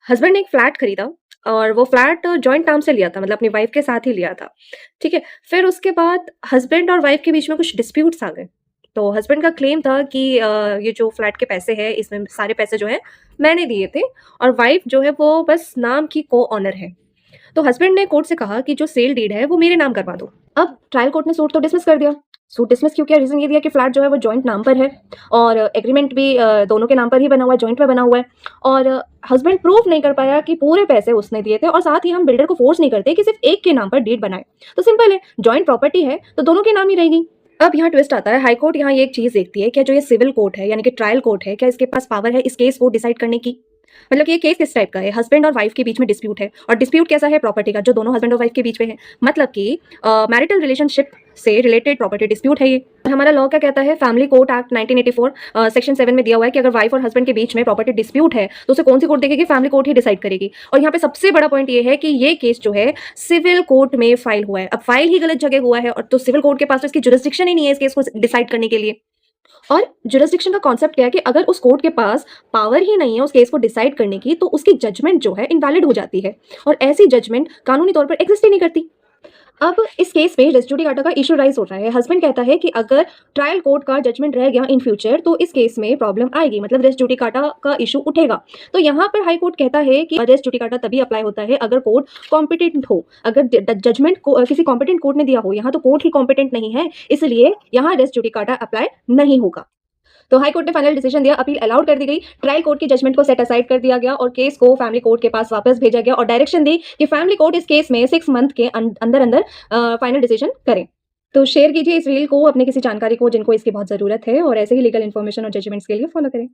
Husband ने एक flat खरीदा और वो फ्लैट जॉइंट नाम से लिया था, मतलब अपनी वाइफ के साथ ही लिया था, ठीक है? फिर उसके बाद हस्बैंड और वाइफ के बीच में कुछ डिस्प्यूट्स आ गए। तो हस्बैंड का क्लेम था कि ये जो फ्लैट के पैसे हैं, इसमें सारे पैसे जो हैं मैंने दिए थे और वाइफ जो है वो बस नाम की को-ओनर है। तो हस्बैंड ने कोर्ट से कहा कि जो सेल डीड है वो मेरे नाम करवा दो। अब ट्रायल कोर्ट ने सूट तो डिसमिस कर दिया। सूट डिसमिस क्यों किया? रीज़न ये दिया कि फ्लैट जो है वो जॉइंट नाम पर है और एग्रीमेंट भी दोनों के नाम पर ही बना हुआ है, जॉइंट में बना हुआ है और हस्बैंड प्रूव नहीं कर पाया कि पूरे पैसे उसने दिए थे और साथ ही हम बिल्डर को फोर्स नहीं करते कि सिर्फ एक के नाम पर डीड बनाए। तो सिंपल है, जॉइंट प्रॉपर्टी है तो दोनों के नाम ही रहेगी। अब यहाँ ट्विस्ट आता है, हाई कोर्ट यहाँ ये एक चीज़ देखती है, क्या जो ये सिविल कोर्ट है यानी कि ट्रायल कोर्ट है, क्या इसके पास पावर है इस केस को डिसाइड करने की? मतलब कि ये केस किस टाइप का है? हस्बैंड और वाइफ के बीच में डिस्प्यूट है और डिस्प्यूट कैसा है? प्रॉपर्टी का, जो दोनों हस्बैंड और वाइफ के बीच में है। मतलब कि मैरिटल रिलेशनशिप से रिलेटेड प्रॉपर्टी डिस्प्यूट है ये। और हमारा लॉ क्या कहता है? फैमिली कोर्ट एक्ट 1984 सेक्शन 7 में दिया हुआ है कि अगर वाइफ और हस्बैंड के बीच में प्रॉपर्टी डिस्प्यूट है तो उसे कौन सी कोर्ट देखेगी? फैमिली कोर्ट ही डिसाइड करेगी। और यहाँ पे सबसे बड़ा पॉइंट ये है कि ये केस जो है सिविल कोर्ट में फाइल हुआ है। अब फाइल ही गलत जगह हुआ है और तो सिविल कोर्ट के पास तो इसकी जुरिस्डिक्शन ही नहीं है इस केस को डिसाइड करने के लिए। और जुरिस्डिक्शन का कॉन्सेप्ट क्या है कि अगर उस कोर्ट के पास पावर ही नहीं है उस केस को डिसाइड करने की, तो उसकी जजमेंट जो है इनवैलिड हो जाती है और ऐसी जजमेंट कानूनी तौर पर एग्जिस्ट ही नहीं करती। अब इस केस में रेस जुडिकाटा का इशू राइज हो रहा है। हस्बैंड कहता है कि अगर ट्रायल कोर्ट का जजमेंट रह गया इन फ्यूचर तो इस केस में प्रॉब्लम आएगी, मतलब रेस जुडिकाटा का इशू उठेगा। तो यहाँ पर हाई कोर्ट कहता है कि रेस जुडिकाटा तभी अप्लाई होता है अगर कोर्ट कॉम्पिटेंट हो, अगर जजमेंट को किसी कॉम्पिटेंट कोर्ट ने दिया हो। यहाँ तो कोर्ट ही कॉम्पिटेंट नहीं है, इसलिए यहाँ रेस जुडिकाटा अप्लाई नहीं होगा। तो हाई कोर्ट ने फाइनल डिसीजन दिया, अपील अलाउड कर दी गई, ट्रायल कोर्ट की जजमेंट को सेट असाइड कर दिया गया और केस को फैमिली कोर्ट के पास वापस भेजा गया और डायरेक्शन दी कि फैमिली कोर्ट इस केस में 6 मंथ के अंदर अंदर फाइनल डिसीजन करें। तो शेयर कीजिए इस रील को अपने किसी जानकारी को जिनको इसकी बहुत ज़रूरत है और ऐसे ही लीगल इन्फॉर्मेशन और जजमेंट्स के लिए फॉलो करें।